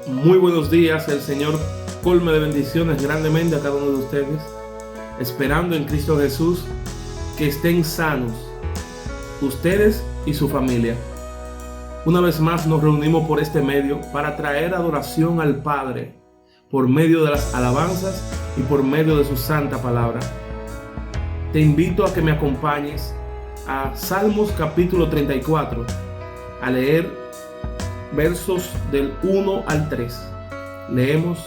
Muy buenos días, el Señor colme de bendiciones grandemente a cada uno de ustedes, esperando en Cristo Jesús que estén sanos, ustedes y su familia. Una vez más nos reunimos por este medio para traer adoración al Padre, por medio de las alabanzas y por medio de su santa palabra. Te invito a que me acompañes a Salmos capítulo 34, a leer versos del 1 al 3. Leemos: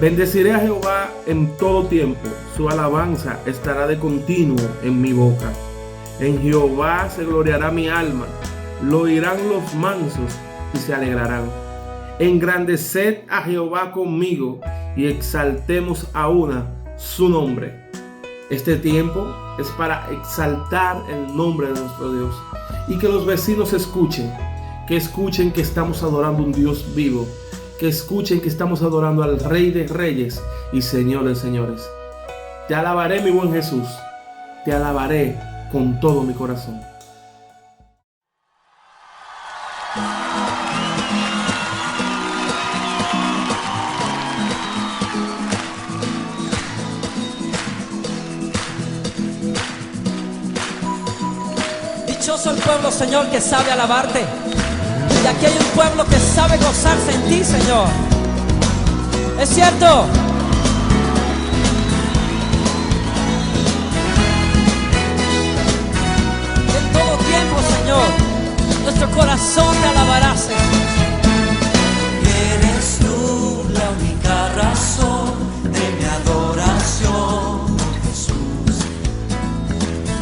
Bendeciré a Jehová en todo tiempo, su alabanza estará de continuo en mi boca. En Jehová se gloriará mi alma, lo oirán los mansos y se alegrarán. Engrandeced a Jehová conmigo y exaltemos aún su nombre. Este tiempo es para exaltar el nombre de nuestro Dios y que los vecinos escuchen que estamos adorando a un Dios vivo, que escuchen que estamos adorando al Rey de Reyes y Señor de Señores. Te alabaré, mi buen Jesús, te alabaré con todo mi corazón. Dichoso el pueblo, Señor, que sabe alabarte. Y aquí hay un pueblo que sabe gozarse en ti, Señor. Es cierto. En todo tiempo, Señor, nuestro corazón te alabará, Señor. Eres tú la única razón de mi adoración, Jesús.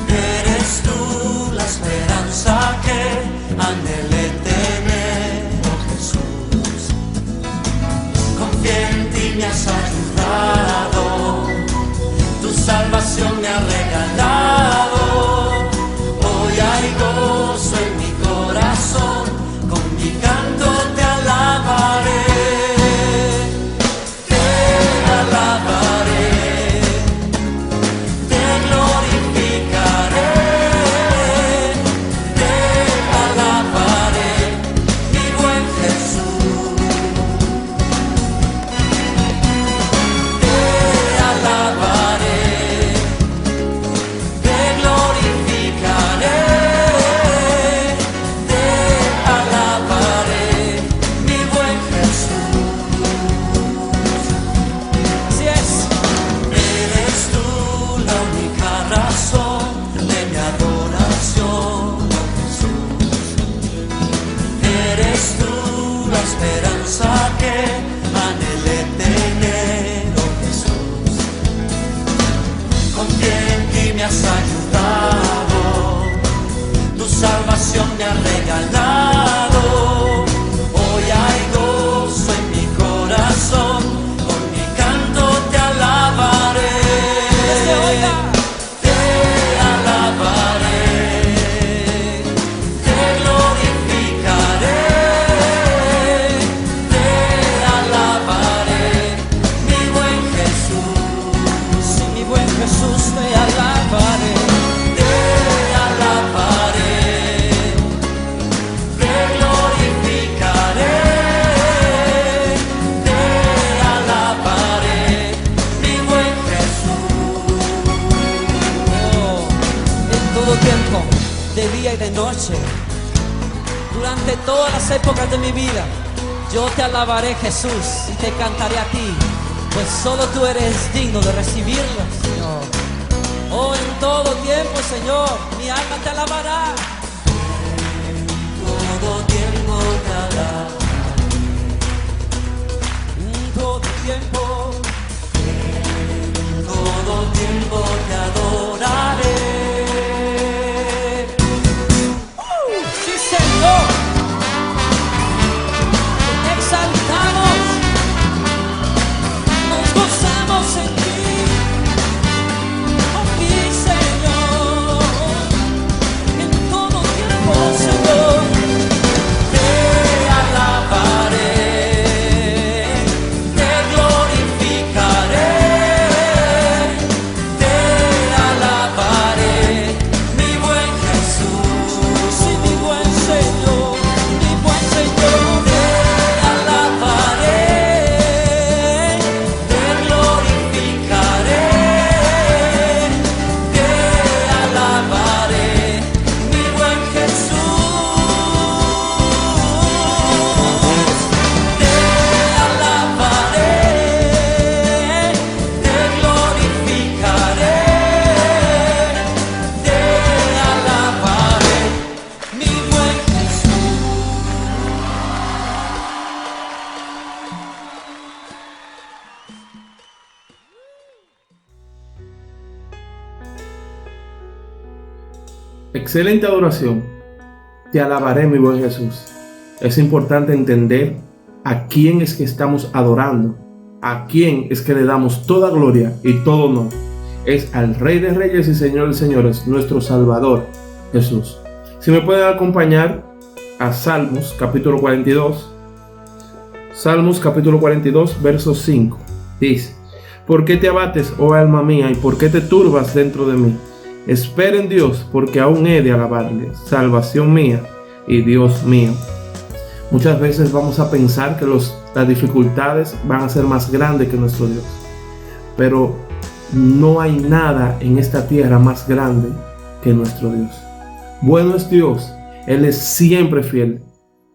Eres tú la esperanza que anhelé tener, Jesús. Confío en ti, me has ayudado, tu salvación me ha regalado. Hoy hay gozo en mi corazón, con mi canto te alabaré. Te alabaré, te glorificaré. Te alabaré, mi buen Jesús. Te alabaré, te glorificaré. Te alabaré, mi buen Jesús. Así es. Eres tú la única razón de mi adoración, Jesús. Eres tú la esperanza que anhelé tener, oh Jesús. Confío en ti, me has ayudado, tu salvación me ha regalado. Hoy hay gozo en mi corazón, con mi canto te alabaré. Desde hoy, Te alabaré, te glorificaré. Te alabaré, mi buen Jesús. sí, mi buen Jesús, te alabaré. Te alabaré, te glorificaré. Te alabaré, mi buen Jesús. Oh, en todo tiempo, de día y de noche, durante todas las épocas de mi vida, yo te alabaré, Jesús, y te cantaré a ti, pues solo tú eres digno de recibirlo, Señor. Oh, en todo tiempo, Señor, mi alma te alabará. Todo tiempo te alabaré. En todo tiempo, Todo tiempo te adoraré. sí, Señor. Exaltamos, nos gozamos en ti, oh mi Señor. En todo tiempo, Señor, Te alabaré, te glorificaré. Te Excelente adoración. Te alabaré, mi buen Jesús. Es importante entender a quién es que estamos adorando, a quién es que le damos toda gloria y todo honor. Es al Rey de Reyes y Señor de Señores, nuestro Salvador, Jesús. Si me pueden acompañar a Salmos capítulo 42. Salmos capítulo 42, verso 5. Dice: ¿Por qué te abates, oh alma mía, y por qué te turbas dentro de mí? Espera en Dios, porque aún he de alabarle, salvación mía y Dios mío. Muchas veces vamos a pensar que las dificultades van a ser más grandes que nuestro Dios. Pero no hay nada en esta tierra más grande que nuestro Dios. Bueno es Dios, Él es siempre fiel.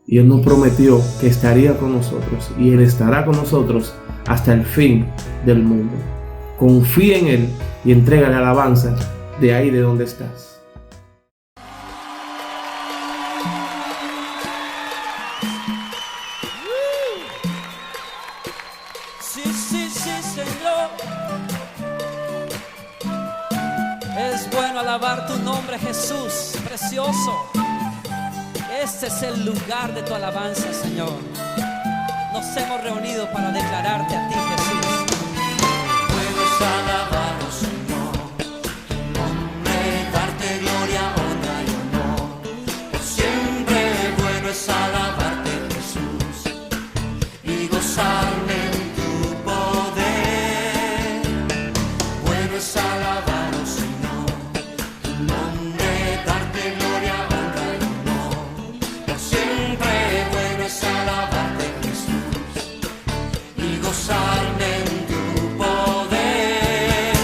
Y Él nos prometió que estaría con nosotros. Y Él estará con nosotros hasta el fin del mundo. Confía en Él y entrégale alabanza de ahí de donde estás. Sí, sí, sí, Señor. Es bueno alabar tu nombre, Jesús, precioso. Este es el lugar de tu alabanza, Señor. Nos hemos reunido para declararte a ti, Jesús. Bueno es alabarlo, Señor, hombre, darte gloria, honra y honor. Por siempre bueno es alabarte, Jesús, y gozarme en tu poder. Bueno es alabarlo, Señor, tu nombre, darte gloria, honra y honor. Por siempre bueno es alabarte, Jesús, y gozarme en tu poder.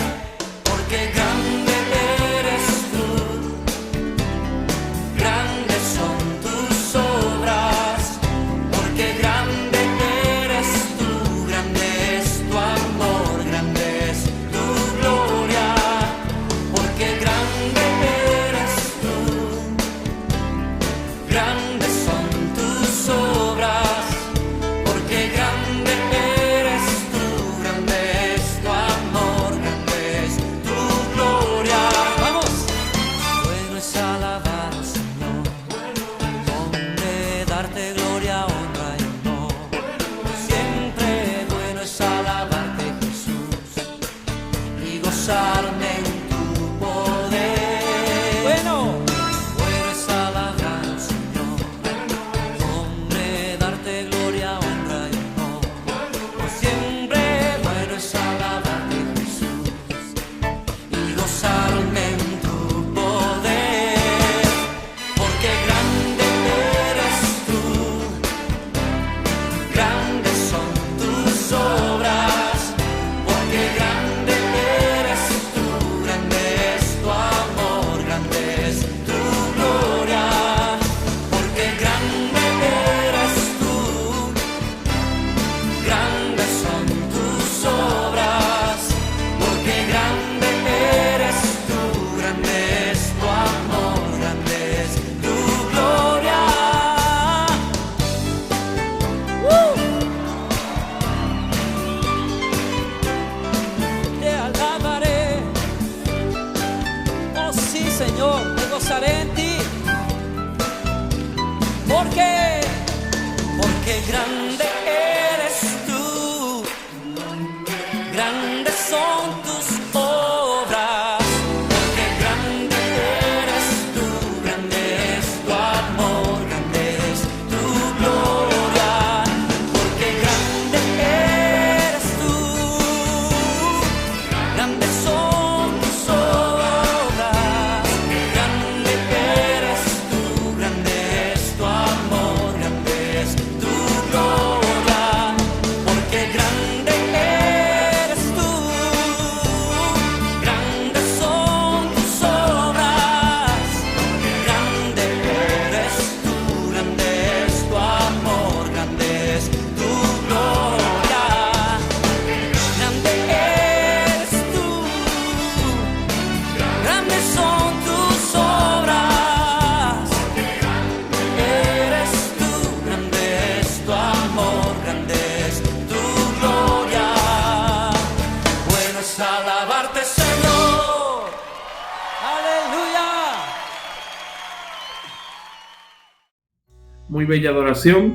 muy bella adoración.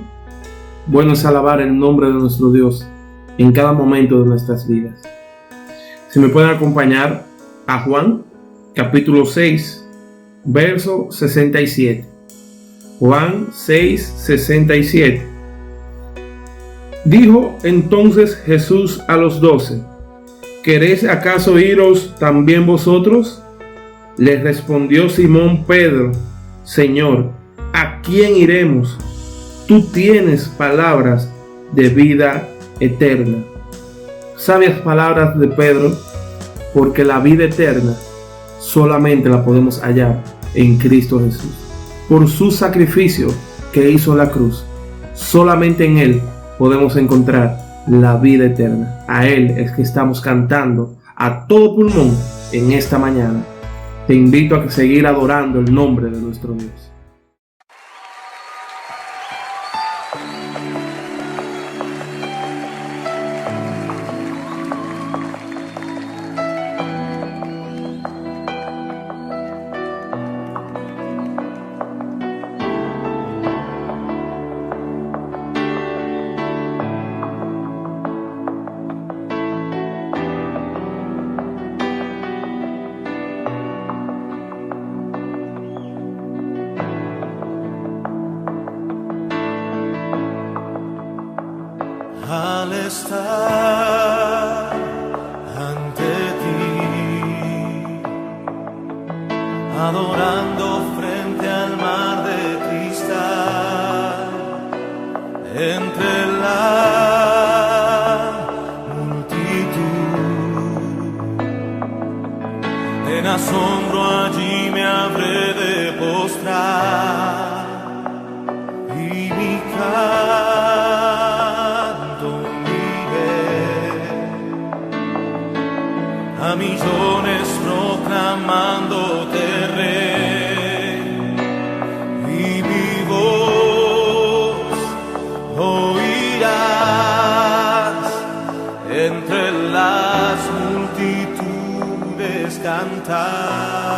Bueno es alabar el nombre de nuestro Dios en cada momento de nuestras vidas. Si me pueden acompañar a Juan, capítulo 6, verso 67. Juan 6, 67. Dijo entonces Jesús a los 12: ¿Queréis acaso iros también vosotros? Les respondió Simón Pedro: Señor, ¿a quién iremos? Tú tienes palabras de vida eterna. Sabias palabras de Pedro, porque la vida eterna solamente la podemos hallar en Cristo Jesús. Por su sacrificio que hizo en la cruz, solamente en Él podemos encontrar la vida eterna. A Él es que estamos cantando a todo pulmón en esta mañana. Te invito a seguir adorando el nombre de nuestro Dios. Al estar ante ti, adorando frente al mar de cristal, entre la multitud, en asombro allí me habré de postrar y mi a millones proclamándote Rey, y mi voz oirás entre las multitudes cantar.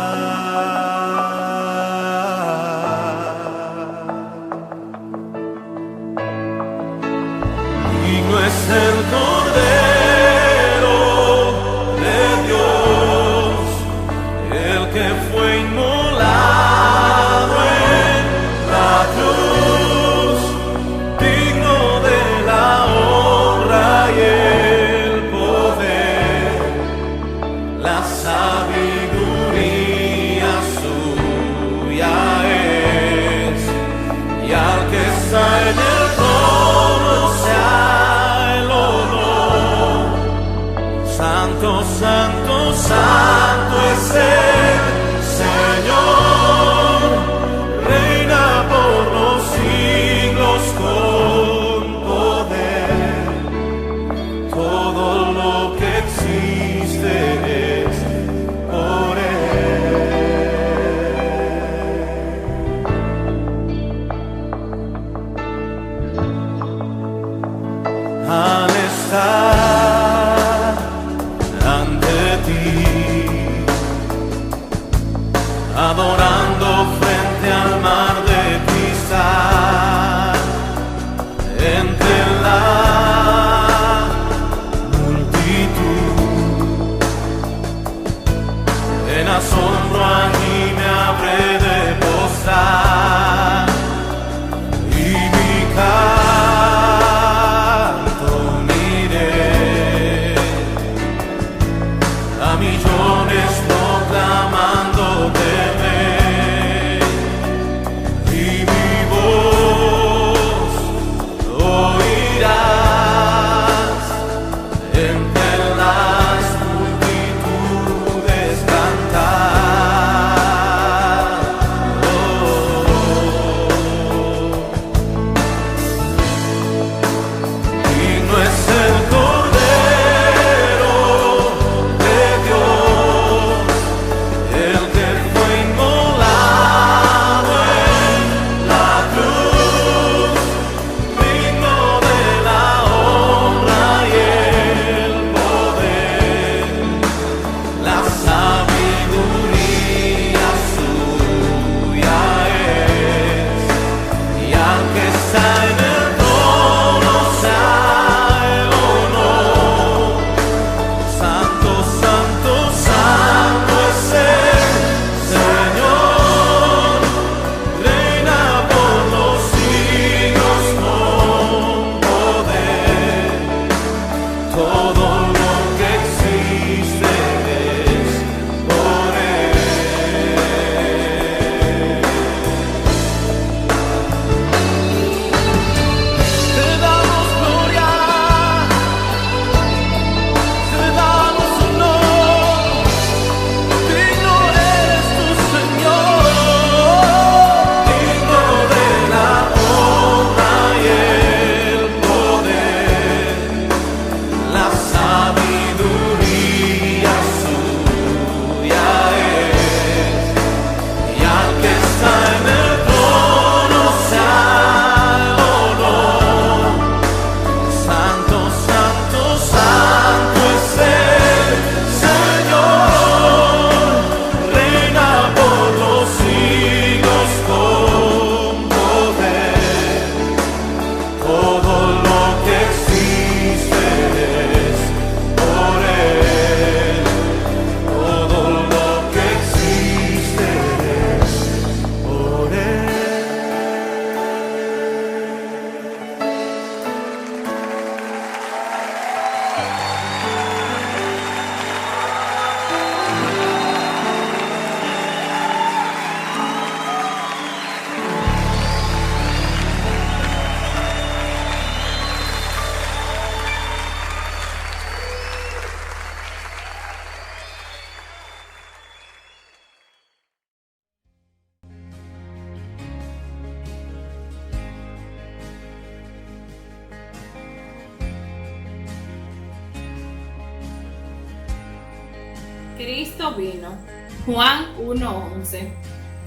Cristo vino. Juan 1:11.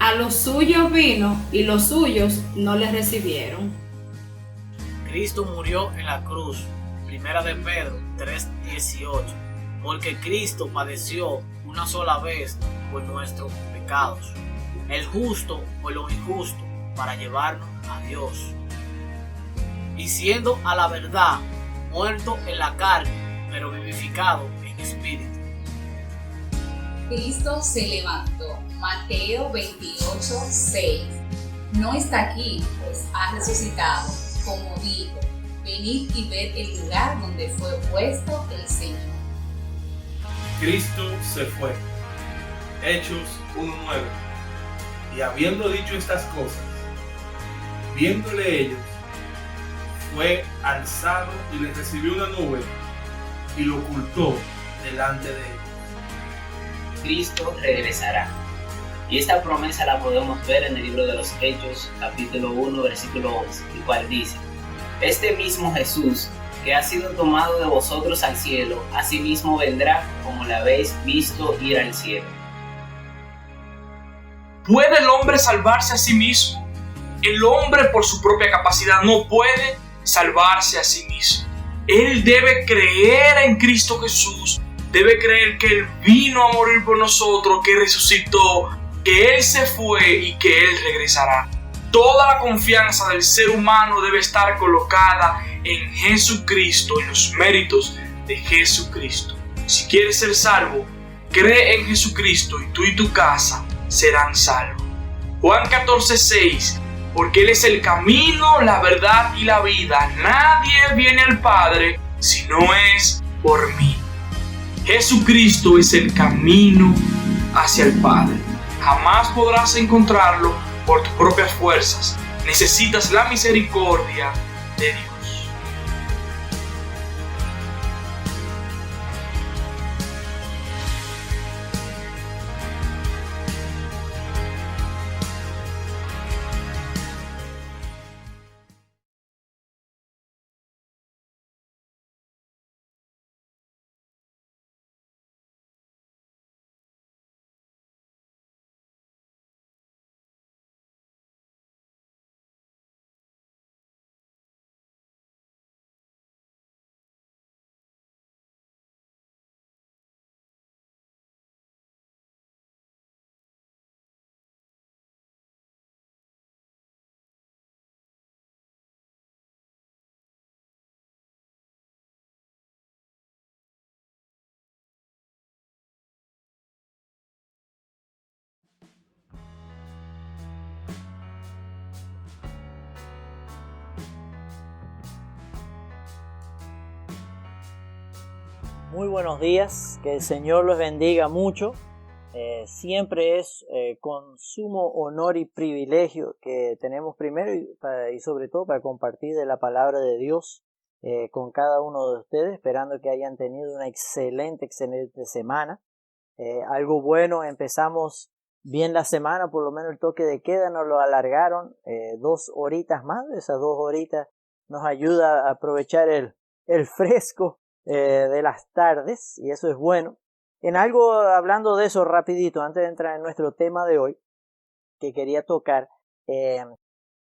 A los suyos vino y los suyos no le recibieron. Cristo murió en la cruz. Primera de Pedro 3:18. Porque Cristo padeció una sola vez por nuestros pecados, el justo por lo injusto, para llevarnos a Dios. Y siendo a la verdad muerto en la carne, pero vivificado en espíritu. Cristo se levantó. Mateo 28:6. No está aquí, pues ha resucitado, como dijo. Venid y ved el lugar donde fue puesto el Señor. Cristo se fue. Hechos 1:9. Y habiendo dicho estas cosas, viéndole ellos, fue alzado y le recibió una nube y lo ocultó delante de ellos. Cristo regresará. Y esta promesa la podemos ver en el libro de los Hechos, capítulo 1, versículo 11, el cual dice: Este mismo Jesús, que ha sido tomado de vosotros al cielo, asimismo vendrá, como le habéis visto ir al cielo. ¿Puede el hombre salvarse a sí mismo? El hombre por su propia capacidad no puede salvarse a sí mismo. Él debe creer en Cristo Jesús, debe creer que Él vino a morir por nosotros, que resucitó, que Él se fue y que Él regresará. Toda la confianza del ser humano debe estar colocada en Jesucristo, en los méritos de Jesucristo. Si quieres ser salvo, cree en Jesucristo y tú y tu casa serán salvos. Juan 14:6. Porque Él es el camino, la verdad y la vida. Nadie viene al Padre si no es por mí. Jesucristo es el camino hacia el Padre. Jamás podrás encontrarlo por tus propias fuerzas. Necesitas la misericordia de Dios. Muy buenos días, que el Señor los bendiga mucho. Siempre es con sumo honor y privilegio que tenemos primero y sobre todo para compartir de la palabra de Dios con cada uno de ustedes, esperando que hayan tenido una excelente semana. Algo bueno, empezamos bien la semana, por lo menos el toque de queda nos lo alargaron 2 horitas más. Esas 2 horitas nos ayuda a aprovechar el fresco de las tardes, y eso es bueno. Hablando de eso rapidito, antes de entrar en nuestro tema de hoy, que quería tocar,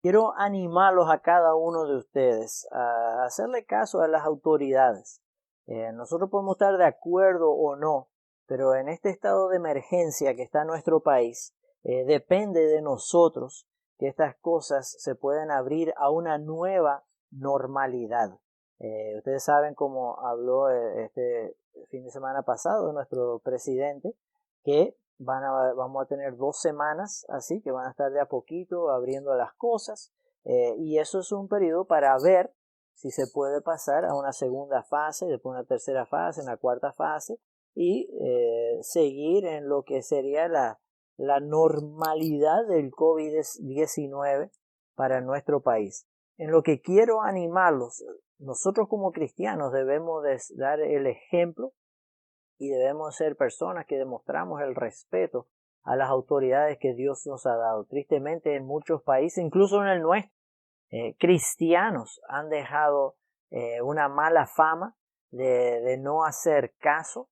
quiero animarlos a cada uno de ustedes a hacerle caso a las autoridades. Nosotros podemos estar de acuerdo o no, pero en este estado de emergencia que está nuestro país, depende de nosotros que estas cosas se puedan abrir a una nueva normalidad. Ustedes saben cómo habló este fin de semana pasado nuestro presidente, que vamos a tener 2 semanas así, que van a estar de a poquito abriendo las cosas, y eso es un periodo para ver si se puede pasar a una segunda fase, después una tercera fase, una cuarta fase, y seguir en lo que sería la normalidad del COVID-19 para nuestro país. En lo que quiero animarlos, nosotros como cristianos debemos dar el ejemplo y debemos ser personas que demostramos el respeto a las autoridades que Dios nos ha dado. Tristemente en muchos países, incluso en el nuestro, cristianos han dejado una mala fama de no hacer caso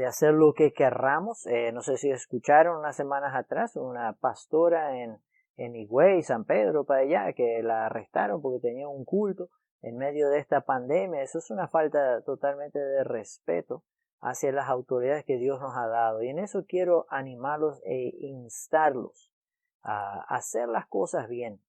hacer lo que querramos. No sé si escucharon unas semanas atrás una pastora en Higüey, San Pedro, para allá, que la arrestaron porque tenía un culto en medio de esta pandemia. Eso es una falta totalmente de respeto hacia las autoridades que Dios nos ha dado. Y en eso quiero animarlos e instarlos a hacer las cosas bien.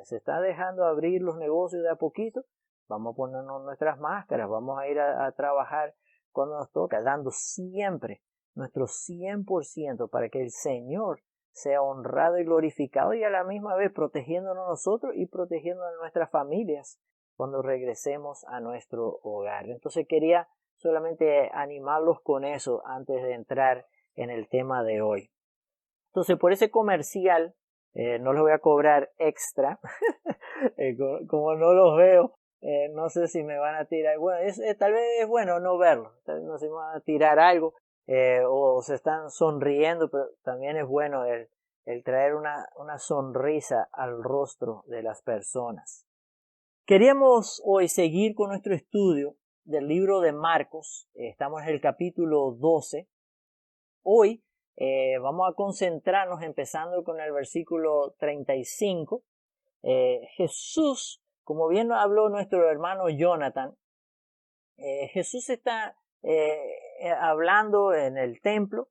Se está dejando abrir los negocios de a poquito. Vamos a ponernos nuestras máscaras, vamos a ir a trabajar cuando nos toca, dando siempre nuestro 100% para que el Señor sea honrado y glorificado, y a la misma vez protegiéndonos nosotros y protegiendo a nuestras familias cuando regresemos a nuestro hogar. Entonces quería solamente animarlos con eso antes de entrar en el tema de hoy. Entonces, por ese comercial no les voy a cobrar extra. Como no los veo, no sé si me van a tirar. Bueno, tal vez es bueno no verlo. Tal vez no se me van a tirar algo o se están sonriendo, pero también es bueno el traer una sonrisa al rostro de las personas. Queríamos hoy seguir con nuestro estudio del libro de Marcos. Estamos en el capítulo 12. Hoy vamos a concentrarnos empezando con el versículo 35. Jesús, como bien habló nuestro hermano Jonathan, Jesús está hablando en el templo.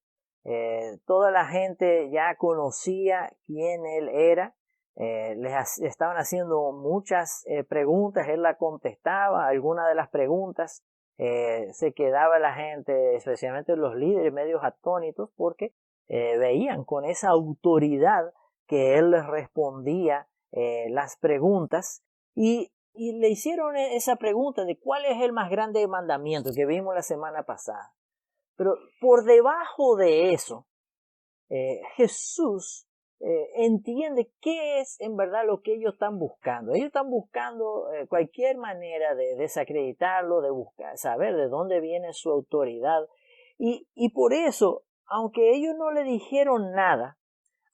Toda la gente ya conocía quién él era. Les estaban haciendo muchas preguntas, él la contestaba. Algunas de las preguntas se quedaba la gente, especialmente los líderes, medios atónitos, porque veían con esa autoridad que él les respondía las preguntas, y le hicieron esa pregunta de cuál es el más grande mandamiento que vimos la semana pasada. Pero por debajo de eso, Jesús entiende qué es en verdad lo que ellos están buscando. Ellos están buscando cualquier manera de desacreditarlo, de buscar, saber de dónde viene su autoridad. Y por eso, aunque ellos no le dijeron nada,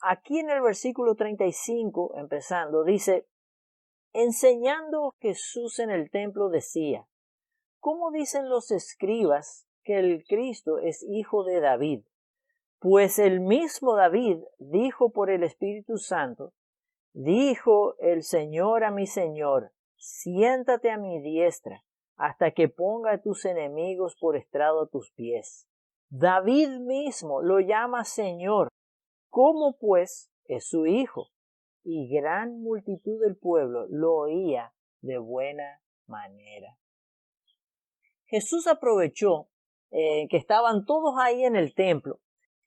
aquí en el versículo 35, empezando, dice: enseñando Jesús en el templo decía: ¿cómo dicen los escribas que el Cristo es hijo de David? Pues el mismo David dijo por el Espíritu Santo: dijo el Señor a mi Señor, siéntate a mi diestra, hasta que ponga a tus enemigos por estrado a tus pies. David mismo lo llama Señor. ¿Cómo pues es su hijo? Y gran multitud del pueblo lo oía de buena manera. Jesús aprovechó que estaban todos ahí en el templo.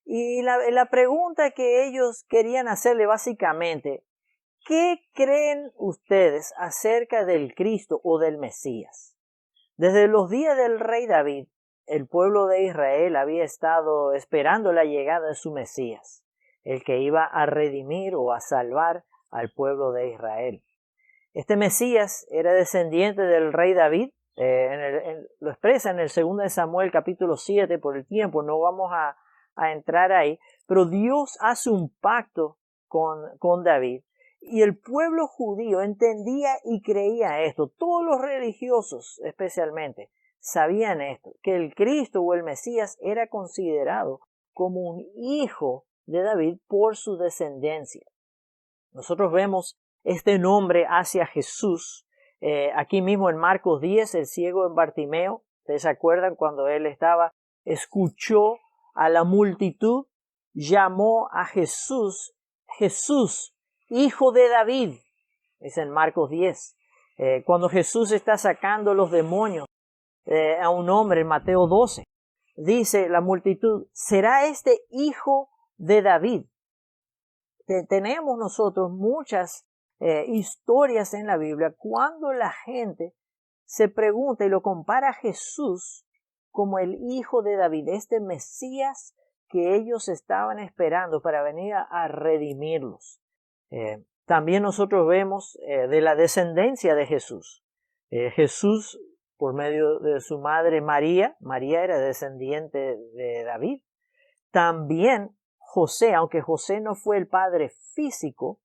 Y la pregunta que ellos querían hacerle básicamente: ¿qué creen ustedes acerca del Cristo o del Mesías? Desde los días del rey David, el pueblo de Israel había estado esperando la llegada de su Mesías, el que iba a redimir o a salvar al pueblo de Israel. Este Mesías era descendiente del rey David. Lo expresa en el 2 de Samuel capítulo 7. Por el tiempo no vamos a entrar ahí, pero Dios hace un pacto con David, y el pueblo judío entendía y creía esto. Todos los religiosos especialmente sabían esto, que el Cristo o el Mesías era considerado como un hijo de David por su descendencia. Nosotros vemos este nombre hacia Jesús aquí mismo en Marcos 10, el ciego en Bartimeo. ¿Ustedes se acuerdan cuando él escuchó a la multitud, llamó a Jesús, Jesús, hijo de David? Es en Marcos 10. Cuando Jesús está sacando los demonios a un hombre en Mateo 12, dice la multitud: ¿será este hijo de David? Tenemos nosotros muchas historias en la Biblia cuando la gente se pregunta y lo compara a Jesús como el hijo de David, este Mesías que ellos estaban esperando para venir a redimirlos. También nosotros vemos de la descendencia de Jesús. Jesús, por medio de su madre María era descendiente de David. También José, aunque José no fue el padre físico,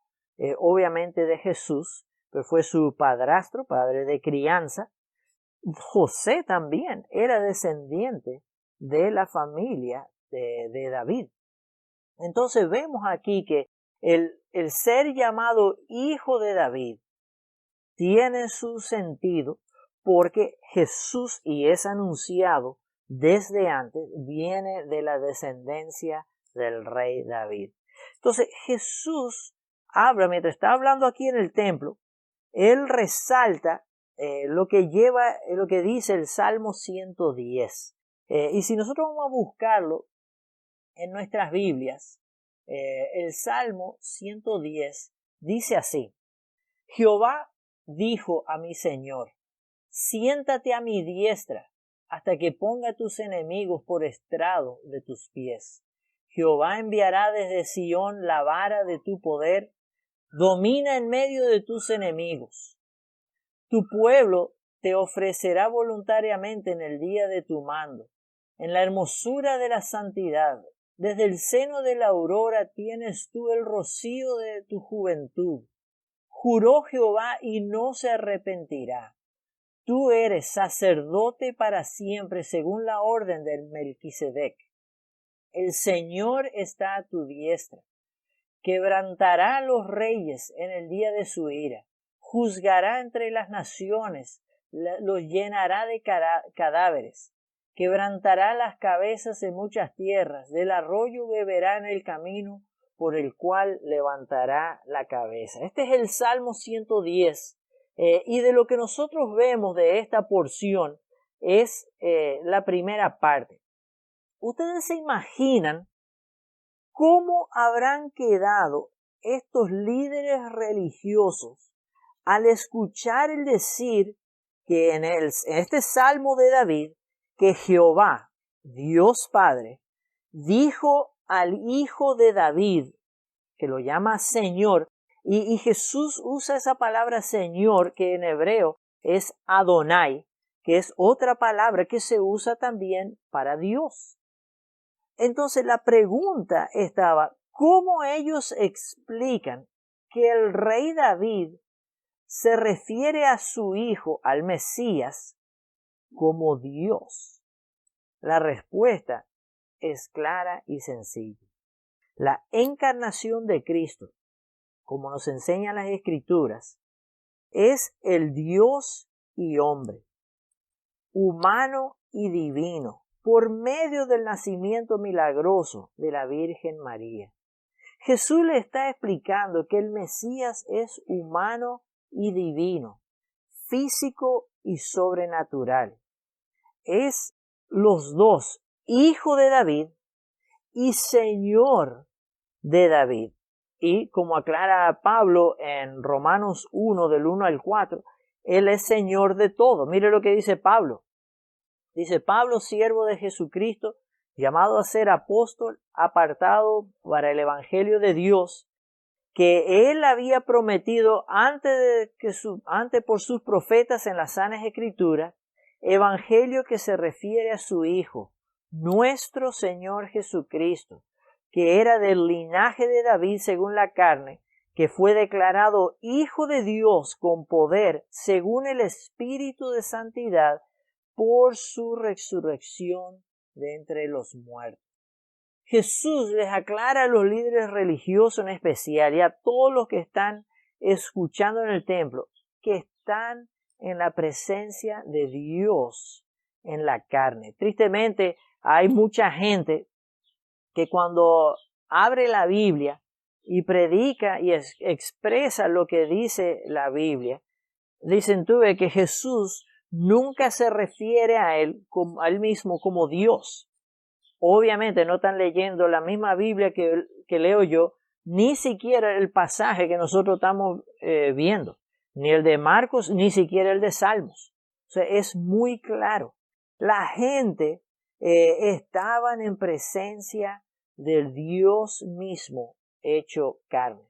obviamente de Jesús, pero fue su padrastro, padre de crianza. José también era descendiente de la familia de David. Entonces vemos aquí que el ser llamado hijo de David tiene su sentido porque Jesús, y es anunciado desde antes, viene de la descendencia del rey David. Entonces Jesús habla, mientras está hablando aquí en el templo, él resalta lo que dice el Salmo 110. Y si nosotros vamos a buscarlo en nuestras Biblias, el Salmo 110 dice así: Jehová dijo a mi Señor, siéntate a mi diestra hasta que ponga tus enemigos por estrado de tus pies. Jehová enviará desde Sión la vara de tu poder, domina en medio de tus enemigos. Tu pueblo te ofrecerá voluntariamente en el día de tu mando, en la hermosura de la santidad. Desde el seno de la aurora tienes tú el rocío de tu juventud. Juró Jehová y no se arrepentirá. Tú eres sacerdote para siempre según la orden del Melquisedec. El Señor está a tu diestra. Quebrantará a los reyes en el día de su ira. Juzgará entre las naciones, los llenará de cadáveres. Quebrantará las cabezas en muchas tierras. Del arroyo beberá en el camino por el cual levantará la cabeza. Este es el Salmo 110. Y de lo que nosotros vemos de esta porción es la primera parte. ¿Ustedes se imaginan cómo habrán quedado estos líderes religiosos al escuchar el decir que en este Salmo de David, que Jehová, Dios Padre, dijo al hijo de David, que lo llama Señor, y Jesús usa esa palabra Señor, que en hebreo es Adonai, que es otra palabra que se usa también para Dios? Entonces la pregunta estaba, ¿cómo ellos explican que el rey David se refiere a su hijo, al Mesías, como Dios? La respuesta es clara y sencilla. La encarnación de Cristo, como nos enseñan las Escrituras, es el Dios y hombre, humano y divino, por medio del nacimiento milagroso de la Virgen María. Jesús le está explicando que el Mesías es humano y divino, físico y sobrenatural. Es los dos, hijo de David y Señor de David. Y como aclara Pablo en Romanos 1, del 1 al 4, Él es Señor de todo. Mire lo que dice Pablo. Dice Pablo, siervo de Jesucristo, llamado a ser apóstol, apartado para el Evangelio de Dios, que Él había prometido antes por sus profetas en las sanas Escrituras, Evangelio que se refiere a su Hijo, nuestro Señor Jesucristo, que era del linaje de David según la carne, que fue declarado Hijo de Dios con poder según el Espíritu de Santidad por su resurrección de entre los muertos. Jesús les aclara a los líderes religiosos en especial y a todos los que están escuchando en el templo que están en la presencia de Dios en la carne. Tristemente hay mucha gente que cuando abre la Biblia y predica y expresa lo que dice la Biblia, dicen que Jesús nunca se refiere a él mismo como Dios. Obviamente no están leyendo la misma Biblia que leo yo, ni siquiera el pasaje que nosotros estamos viendo, ni el de Marcos, ni siquiera el de Salmos. O sea, es muy claro. La gente estaban en presencia del Dios mismo hecho carne.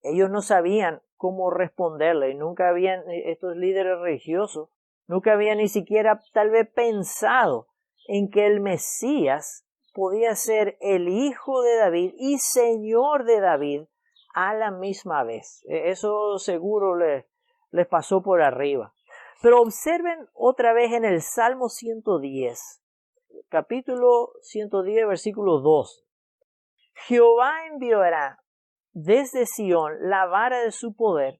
Ellos no sabían cómo responderle, y nunca habían, estos líderes religiosos, nunca habían ni siquiera tal vez pensado en que el Mesías podía ser el Hijo de David y Señor de David a la misma vez. Eso seguro les pasó por arriba. Pero observen otra vez en el Salmo 110, capítulo 110, versículo 2. Jehová enviará desde Sión la vara de su poder,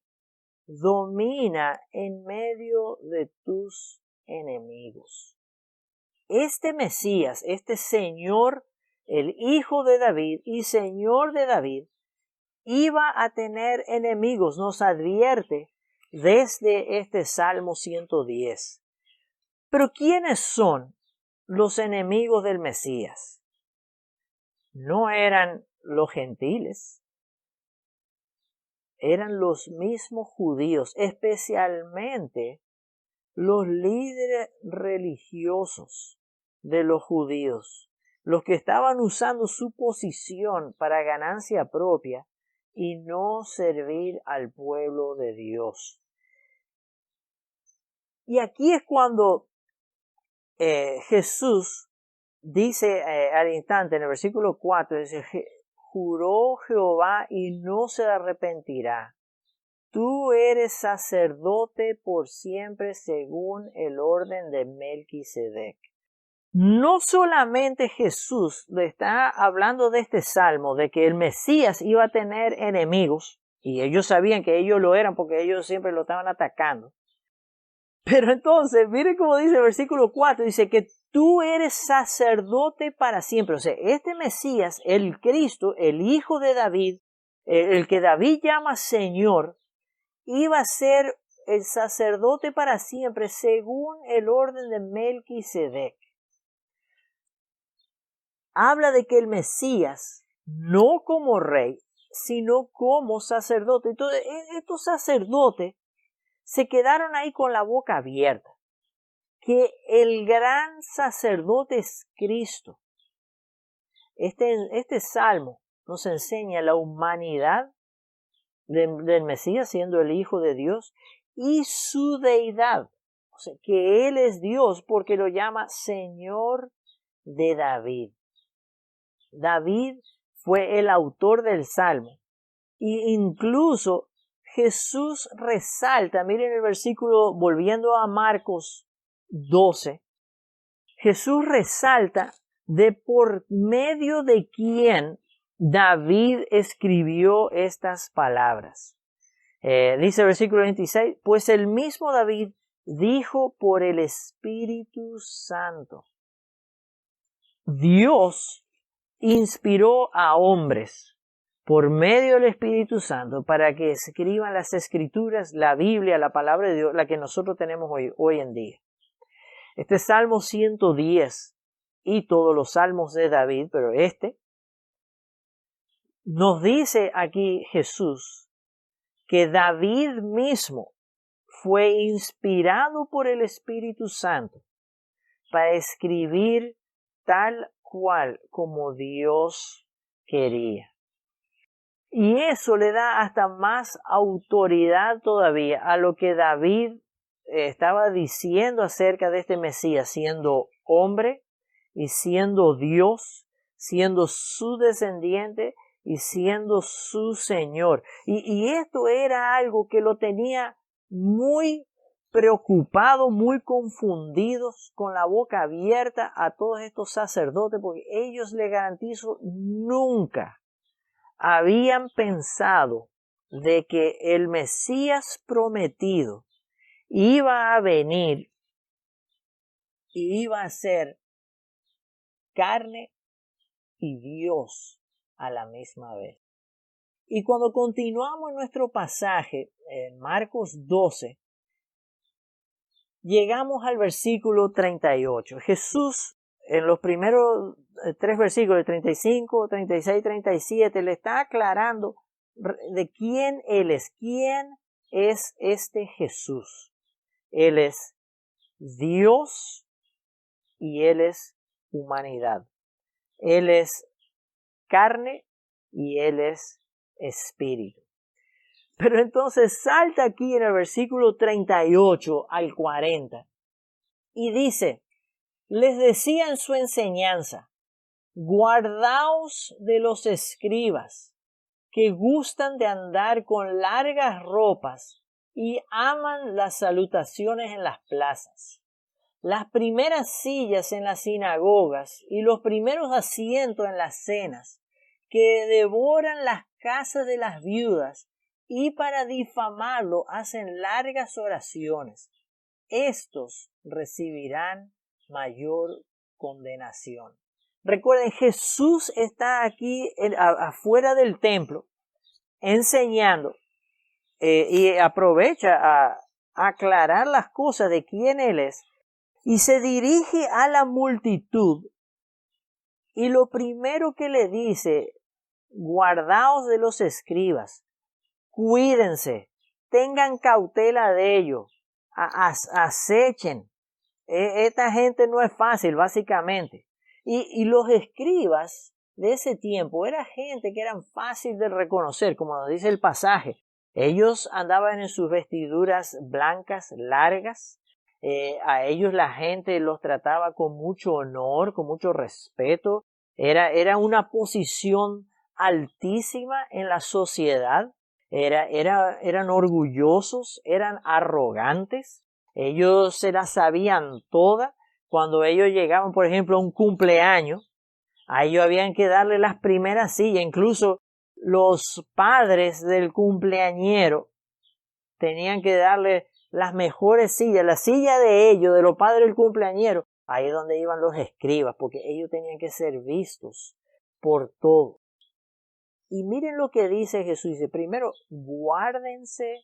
domina en medio de tus enemigos. Este Mesías, este Señor, el Hijo de David y Señor de David, iba a tener enemigos, nos advierte desde este Salmo 110. Pero ¿quiénes son los enemigos del Mesías? No eran los gentiles, eran los mismos judíos, especialmente los líderes religiosos de los judíos, los que estaban usando su posición para ganancia propia y no servir al pueblo de Dios. Y aquí es cuando Jesús dice al instante, en el versículo 4, dice, juró Jehová y no se arrepentirá. Tú eres sacerdote por siempre según el orden de Melquisedec. No solamente Jesús le está hablando de este salmo, de que el Mesías iba a tener enemigos, y ellos sabían que ellos lo eran porque ellos siempre lo estaban atacando. Pero entonces, miren cómo dice el versículo 4, dice que tú eres sacerdote para siempre. O sea, este Mesías, el Cristo, el Hijo de David, el que David llama Señor, iba a ser el sacerdote para siempre según el orden de Melquisedec. Habla de que el Mesías, no como rey, sino como sacerdote. Entonces, estos sacerdotes se quedaron ahí con la boca abierta. Que el gran sacerdote es Cristo. Este salmo nos enseña la humanidad del Mesías siendo el Hijo de Dios y su deidad. O sea, que Él es Dios porque lo llama Señor de David. David fue el autor del salmo. E incluso Jesús resalta, miren el versículo, volviendo a Marcos 12, Jesús resalta de por medio de quién David escribió estas palabras. Dice el versículo 26, pues el mismo David dijo por el Espíritu Santo. Dios inspiró a hombres por medio del Espíritu Santo para que escriban las Escrituras, la Biblia, la palabra de Dios, la que nosotros tenemos hoy en día. Este Salmo 110 y todos los salmos de David, pero nos dice aquí Jesús que David mismo fue inspirado por el Espíritu Santo para escribir tal cual como Dios quería. Y eso le da hasta más autoridad todavía a lo que David estaba diciendo acerca de este Mesías, siendo hombre y siendo Dios, siendo su descendiente y siendo su Señor. Y esto era algo que lo tenía muy preocupado, muy confundidos, con la boca abierta a todos estos sacerdotes, porque ellos, les garantizo, nunca habían pensado de que el Mesías prometido iba a venir y iba a ser carne y Dios a la misma vez. Y cuando continuamos nuestro pasaje en Marcos 12, llegamos al versículo 38. Jesús, en los primeros 3 versículos, 35, 36, 37, le está aclarando de quién Él es. ¿Quién es este Jesús? Él es Dios y Él es humanidad. Él es carne y Él es espíritu. Pero entonces salta aquí en el versículo 38 al 40 y dice, les decía en su enseñanza, guardaos de los escribas que gustan de andar con largas ropas y aman las salutaciones en las plazas, las primeras sillas en las sinagogas y los primeros asientos en las cenas, que devoran las casas de las viudas y para difamarlo hacen largas oraciones. Estos recibirán mayor condenación. Recuerden, Jesús está aquí afuera del templo enseñando y aprovecha a aclarar las cosas de quién Él es y se dirige a la multitud y lo primero que le dice: guardaos de los escribas, cuídense, tengan cautela de ellos, acechen. Esta gente no es fácil, básicamente. Y los escribas de ese tiempo era gente que eran fácil de reconocer, como nos dice el pasaje. Ellos andaban en sus vestiduras blancas, largas. A ellos la gente los trataba con mucho honor, con mucho respeto. Era una posición altísima en la sociedad. Eran orgullosos, eran arrogantes. Ellos se la sabían toda. Cuando ellos llegaban, por ejemplo, a un cumpleaños, a ellos habían que darle las primeras sillas. Incluso los padres del cumpleañero tenían que darle las mejores sillas, la silla de ellos, de los padres del cumpleañero. Ahí es donde iban los escribas, porque ellos tenían que ser vistos por todos. Y miren lo que dice Jesús. Dice, primero, guárdense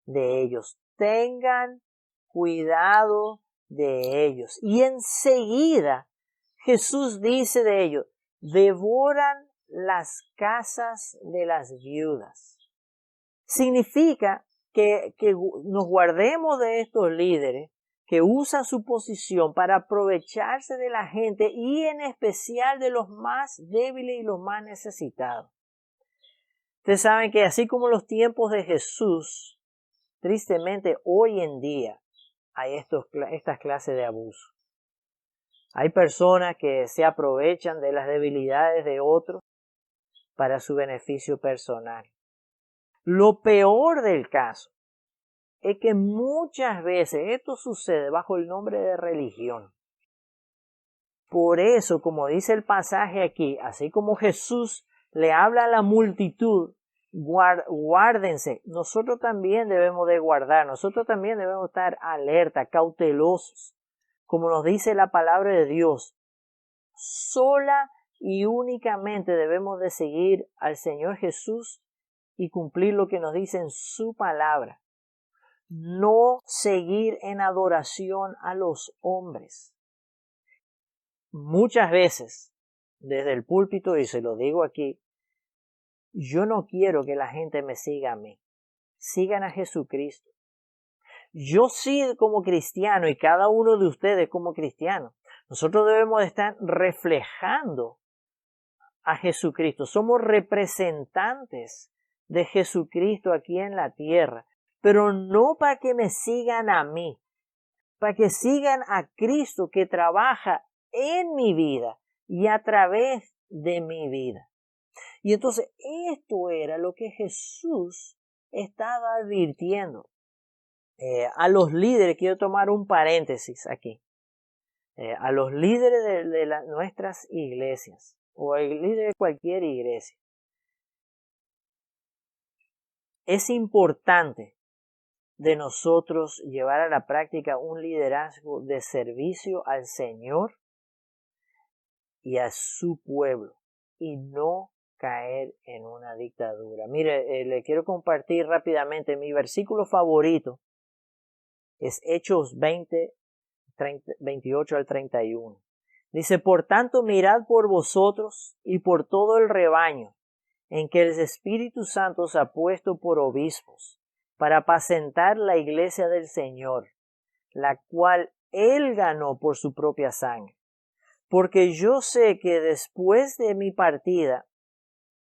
de ellos, tengan cuidado de ellos. Y enseguida Jesús dice de ellos, devoran las casas de las viudas. Significa que nos guardemos de estos líderes que usan su posición para aprovecharse de la gente y en especial de los más débiles y los más necesitados. Ustedes saben que así como los tiempos de Jesús, tristemente hoy en día hay estas clases de abuso. Hay personas que se aprovechan de las debilidades de otros para su beneficio personal. Lo peor del caso es que muchas veces esto sucede bajo el nombre de religión. Por eso, como dice el pasaje aquí, así como Jesús le habla a la multitud, guárdense, nosotros también debemos de guardar, nosotros también debemos estar alerta, cautelosos, como nos dice la palabra de Dios. Sola y únicamente debemos de seguir al Señor Jesús y cumplir lo que nos dice en su palabra. No seguir en adoración a los hombres. Muchas veces, desde el púlpito, y se lo digo aquí, yo no quiero que la gente me siga a mí. Sigan a Jesucristo. Yo sí, como cristiano, y cada uno de ustedes como cristiano, nosotros debemos de estar reflejando a Jesucristo. Somos representantes de Jesucristo aquí en la tierra, pero no para que me sigan a mí, para que sigan a Cristo que trabaja en mi vida y a través de mi vida. Y entonces esto era lo que Jesús estaba advirtiendo a los líderes. Quiero tomar un paréntesis aquí. A los líderes de nuestras iglesias o al líder de cualquier iglesia. Es importante de nosotros llevar a la práctica un liderazgo de servicio al Señor y a su pueblo y no caer en una dictadura. Mire, le quiero compartir rápidamente mi versículo favorito. Es Hechos 20, 28 al 31. Dice, por tanto, mirad por vosotros y por todo el rebaño en que el Espíritu Santo os ha puesto por obispos, para apacentar la iglesia del Señor, la cual Él ganó por su propia sangre. Porque yo sé que después de mi partida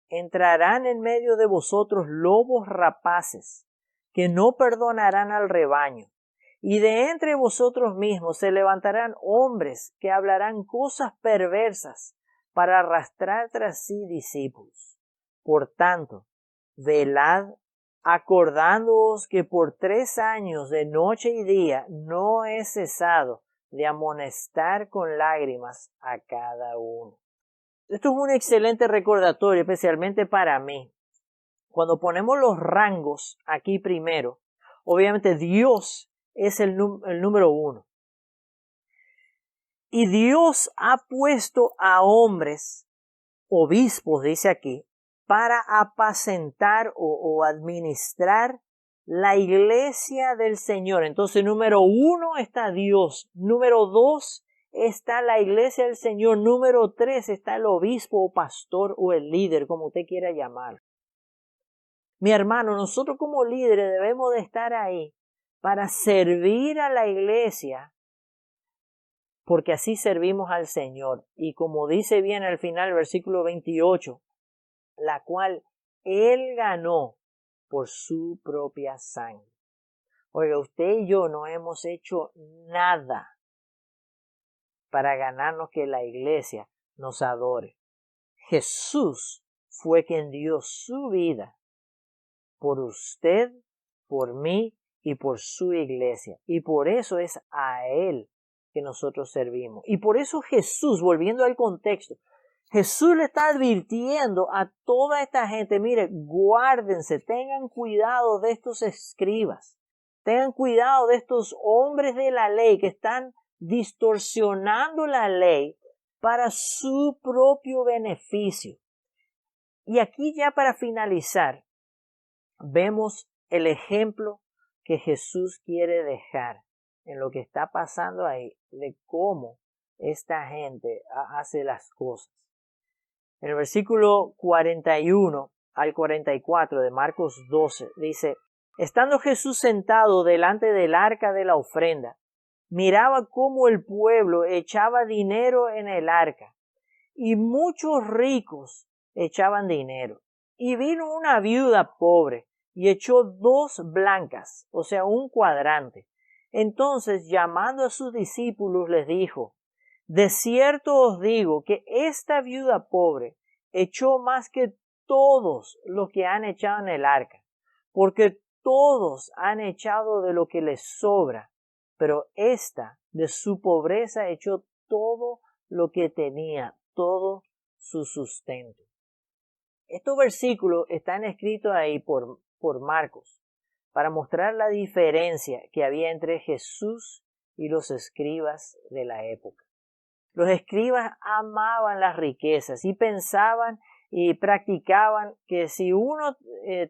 entrarán en medio de vosotros lobos rapaces, que no perdonarán al rebaño. Y de entre vosotros mismos se levantarán hombres que hablarán cosas perversas para arrastrar tras sí discípulos. Por tanto, velad, acordándoos que por 3 años de noche y día no he cesado de amonestar con lágrimas a cada uno. Esto es un excelente recordatorio, especialmente para mí. Cuando ponemos los rangos aquí primero, obviamente Dios es el número uno. Y Dios ha puesto a hombres, obispos, dice aquí, para apacentar o administrar la iglesia del Señor. Entonces, número uno está Dios. Número dos está la iglesia del Señor. Número tres está el obispo o pastor o el líder, como usted quiera llamar. Mi hermano, nosotros como líderes debemos de estar ahí para servir a la iglesia, porque así servimos al Señor. Y como dice bien al final el versículo 28, la cual Él ganó por su propia sangre. Oiga, usted y yo no hemos hecho nada para ganarnos que la iglesia nos adore. Jesús fue quien dio su vida por usted, por mí y por su iglesia. Y por eso es a Él que nosotros servimos. Y por eso Jesús, volviendo al contexto, Jesús le está advirtiendo a toda esta gente, mire, guárdense, tengan cuidado de estos escribas, tengan cuidado de estos hombres de la ley que están distorsionando la ley para su propio beneficio. Y aquí ya para finalizar, vemos el ejemplo que Jesús quiere dejar en lo que está pasando ahí, de cómo esta gente hace las cosas. En el versículo 41 al 44 de Marcos 12 dice, estando Jesús sentado delante del arca de la ofrenda, miraba cómo el pueblo echaba dinero en el arca, y muchos ricos echaban dinero. Y vino una viuda pobre, y echó 2 blancas, o sea, un cuadrante. Entonces, llamando a sus discípulos, les dijo, de cierto os digo que esta viuda pobre echó más que todos los que han echado en el arca, porque todos han echado de lo que les sobra, pero ésta de su pobreza echó todo lo que tenía, todo su sustento. Estos versículos están escritos ahí por Marcos para mostrar la diferencia que había entre Jesús y los escribas de la época. Los escribas amaban las riquezas y pensaban y practicaban que si uno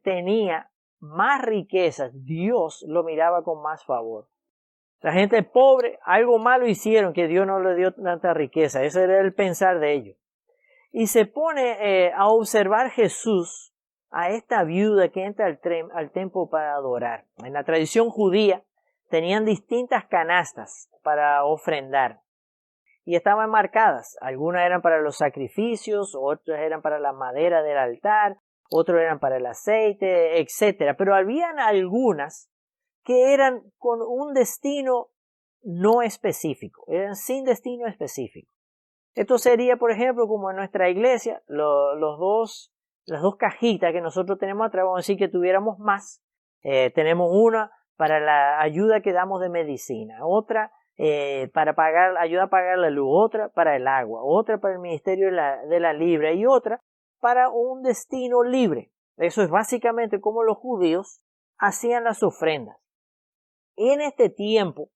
tenía más riquezas, Dios lo miraba con más favor. La gente pobre, algo malo hicieron que Dios no le dio tanta riqueza. Ese era el pensar de ellos. Y se pone a observar Jesús a esta viuda que entra al templo para adorar. En la tradición judía tenían distintas canastas para ofrendar y estaban marcadas. Algunas eran para los sacrificios, otras eran para la madera del altar, otras eran para el aceite, etc. Pero habían algunas que eran con un destino no específico, eran sin destino específico. Esto sería, por ejemplo, como en nuestra iglesia, las dos cajitas que nosotros tenemos atrás, vamos a decir que tuviéramos más. Tenemos una para la ayuda que damos de medicina, otra para ayuda a pagar la luz, otra para el agua, otra para el ministerio de la libre y otra para un destino libre. Eso es básicamente como los judíos hacían las ofrendas. En este tiempo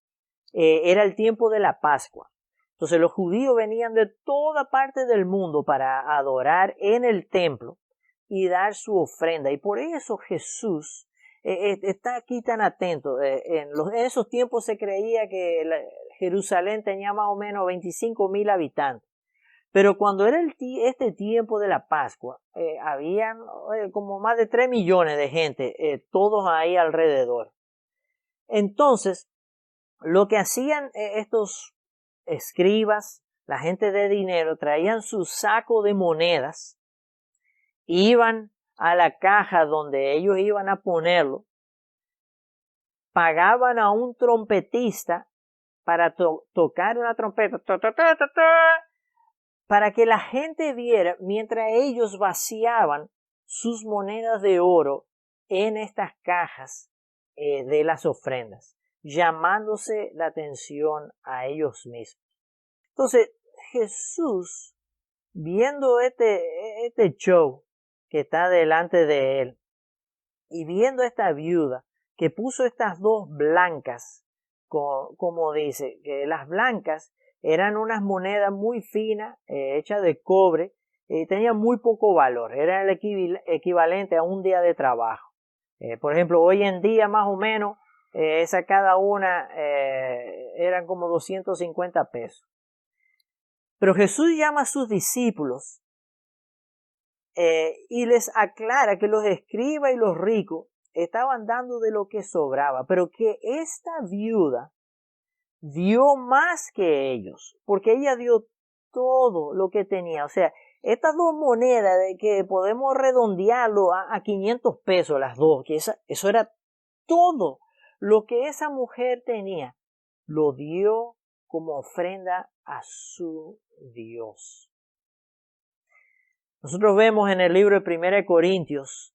era el tiempo de la Pascua. Entonces los judíos venían de toda parte del mundo para adorar en el templo y dar su ofrenda. Y por eso Jesús está aquí tan atento. En esos tiempos se creía que Jerusalén tenía más o menos 25,000 habitantes. Pero cuando era este tiempo de la Pascua, habían como más de 3 millones de gente, todos ahí alrededor. Entonces, lo que hacían estos escribas, la gente de dinero, traían su saco de monedas, iban a la caja donde ellos iban a ponerlo, pagaban a un trompetista para tocar una trompeta, para que la gente viera mientras ellos vaciaban sus monedas de oro en estas cajas de las ofrendas. llamándose la atención a ellos mismos. Entonces, Jesús, viendo este show que está delante de él, y viendo a esta viuda que puso estas dos blancas, como dice, que las blancas eran unas monedas muy finas, hechas de cobre, tenían muy poco valor, eran el equivalente a un día de trabajo. Por ejemplo, hoy en día más o menos, esa cada una eran como 250 pesos. Pero Jesús llama a sus discípulos y les aclara que los escribas y los ricos estaban dando de lo que sobraba, pero que esta viuda dio más que ellos, porque ella dio todo lo que tenía. O sea, estas dos monedas de que podemos redondearlo a 500 pesos las dos, que eso era todo lo que esa mujer tenía, lo dio como ofrenda a su Dios. Nosotros vemos en el libro de 1 Corintios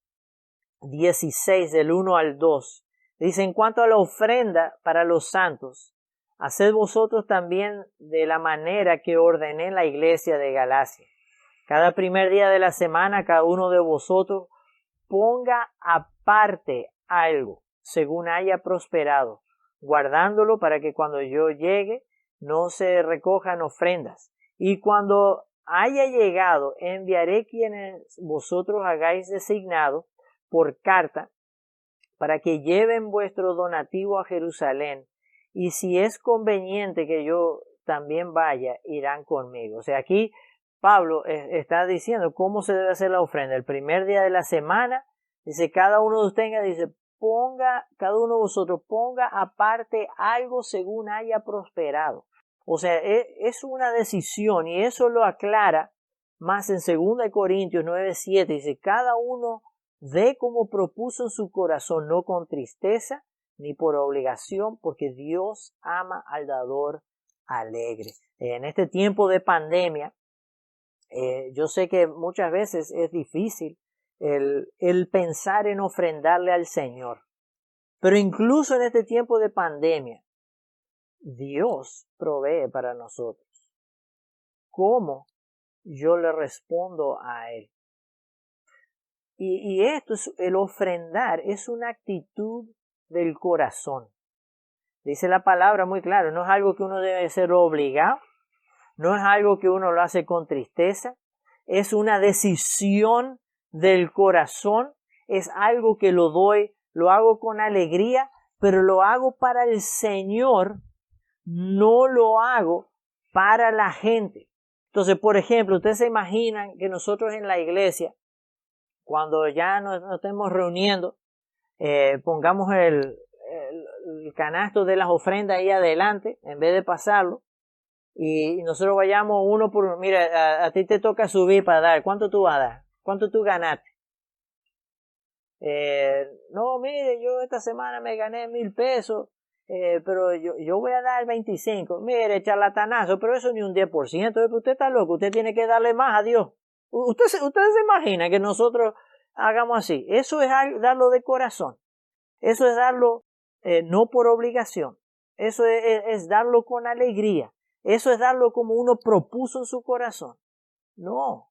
16, del 1 al 2, dice: en cuanto a la ofrenda para los santos, haced vosotros también de la manera que ordené en la iglesia de Galacia. Cada primer día de la semana, cada uno de vosotros ponga aparte algo, según haya prosperado, guardándolo para que cuando yo llegue no se recojan ofrendas. Y cuando haya llegado, enviaré quienes vosotros hagáis designado por carta, para que lleven vuestro donativo a Jerusalén, y si es conveniente que yo también vaya, irán conmigo. O sea, aquí Pablo está diciendo cómo se debe hacer la ofrenda. El primer día de la semana, dice, cada uno de ustedes, dice, cada uno de vosotros ponga aparte algo según haya prosperado. O sea, es una decisión, y eso lo aclara más en 2 Corintios 9:7, dice, cada uno dé como propuso en su corazón, no con tristeza ni por obligación, porque Dios ama al dador alegre. En este tiempo de pandemia, yo sé que muchas veces es difícil el pensar en ofrendarle al Señor, pero incluso en este tiempo de pandemia, Dios provee para nosotros. ¿Cómo yo le respondo a Él? Y esto es, el ofrendar es una actitud del corazón. Dice la palabra muy claro, no es algo que uno debe ser obligado, no es algo que uno lo hace con tristeza, es una decisión del corazón, es algo que lo hago con alegría, pero lo hago para el Señor, no lo hago para la gente. Entonces, por ejemplo, ustedes se imaginan que nosotros en la iglesia, cuando ya nos estemos reuniendo, pongamos el canasto de las ofrendas ahí adelante, en vez de pasarlo, y nosotros vayamos uno por uno. Mira, a ti te toca subir para dar. ¿Cuánto tú vas a dar? ¿Cuánto tú ganaste? No, mire, yo esta semana me gané 1,000 pesos, pero yo voy a dar 25. Mire, charlatanazo, pero eso ni un 10%. Usted está loco, usted tiene que darle más a Dios. Usted se imagina que nosotros hagamos así. Eso es darlo de corazón. Eso es darlo no por obligación. Eso es darlo con alegría. Eso es darlo como uno propuso en su corazón. No.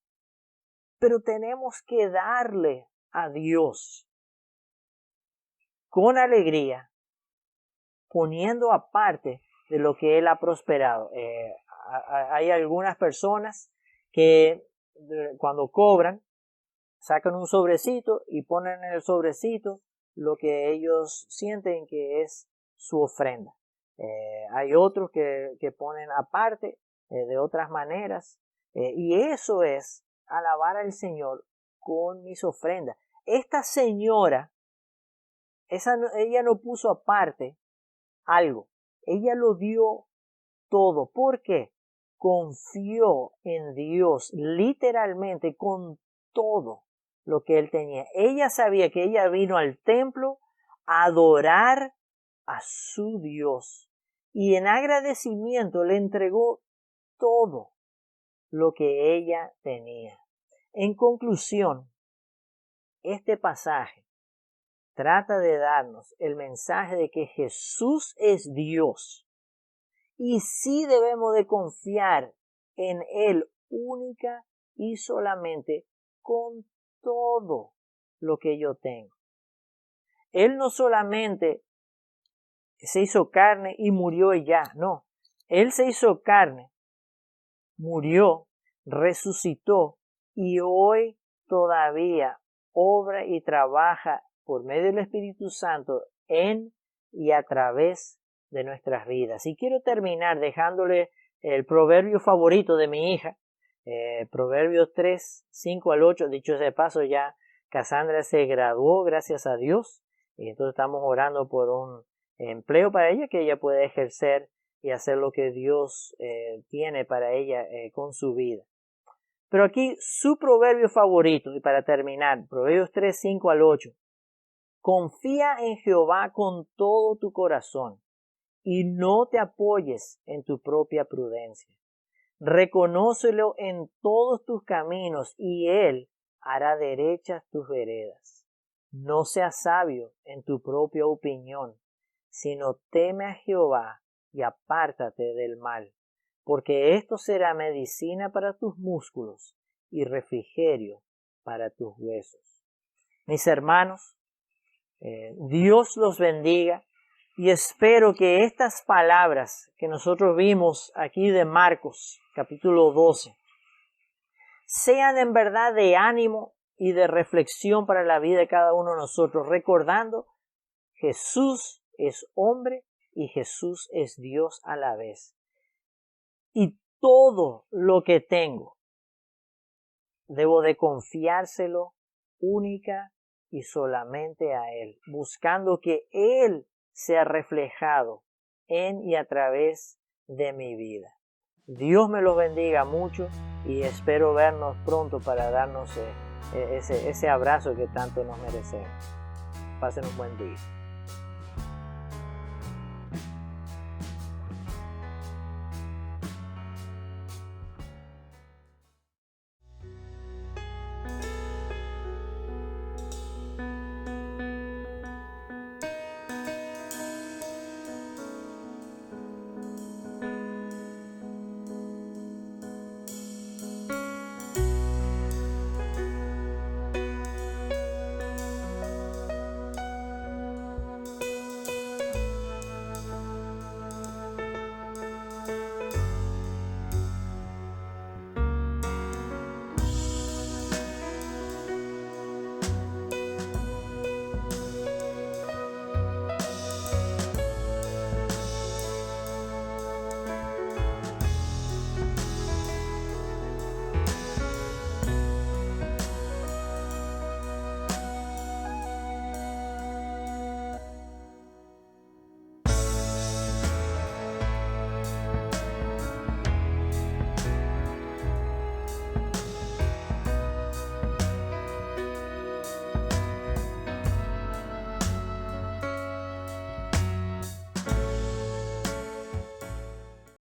Pero tenemos que darle a Dios con alegría, poniendo aparte de lo que Él ha prosperado. Hay algunas personas que cuando cobran, sacan un sobrecito y ponen en el sobrecito lo que ellos sienten que es su ofrenda. Hay otros que ponen aparte de otras maneras, y eso es alabar al Señor con mis ofrendas. Esta señora, ella no puso aparte algo, ella lo dio todo. ¿Por qué? Confió en Dios literalmente con todo lo que él tenía. Ella sabía que ella vino al templo a adorar a su Dios, y en agradecimiento le entregó todo lo que ella tenía. En conclusión, este pasaje trata de darnos el mensaje de que Jesús es Dios. Y sí debemos de confiar en Él única y solamente con todo lo que yo tengo. Él no solamente se hizo carne y murió y ya, no. Él se hizo carne, murió, resucitó y hoy todavía obra y trabaja por medio del Espíritu Santo en y a través de nuestras vidas. Y quiero terminar dejándole el proverbio favorito de mi hija, Proverbios 3, 5 al 8. Dicho de paso, ya Cassandra se graduó, gracias a Dios, y entonces estamos orando por un empleo para ella, que ella pueda ejercer y hacer lo que Dios tiene para ella con su vida. Pero aquí su proverbio favorito, y para terminar, Proverbios 3, 5 al 8. Confía en Jehová con todo tu corazón y no te apoyes en tu propia prudencia. Reconócelo en todos tus caminos y Él hará derechas tus veredas. No seas sabio en tu propia opinión, sino teme a Jehová y apártate del mal, porque esto será medicina para tus músculos y refrigerio para tus huesos. Mis hermanos, Dios los bendiga y espero que estas palabras que nosotros vimos aquí de Marcos, capítulo 12, sean en verdad de ánimo y de reflexión para la vida de cada uno de nosotros, recordando Jesús es hombre y Jesús es Dios a la vez. Y todo lo que tengo, debo de confiárselo única y solamente a Él, buscando que Él sea reflejado en y a través de mi vida. Dios me los bendiga mucho y espero vernos pronto para darnos ese abrazo que tanto nos merecemos. Pasen un buen día.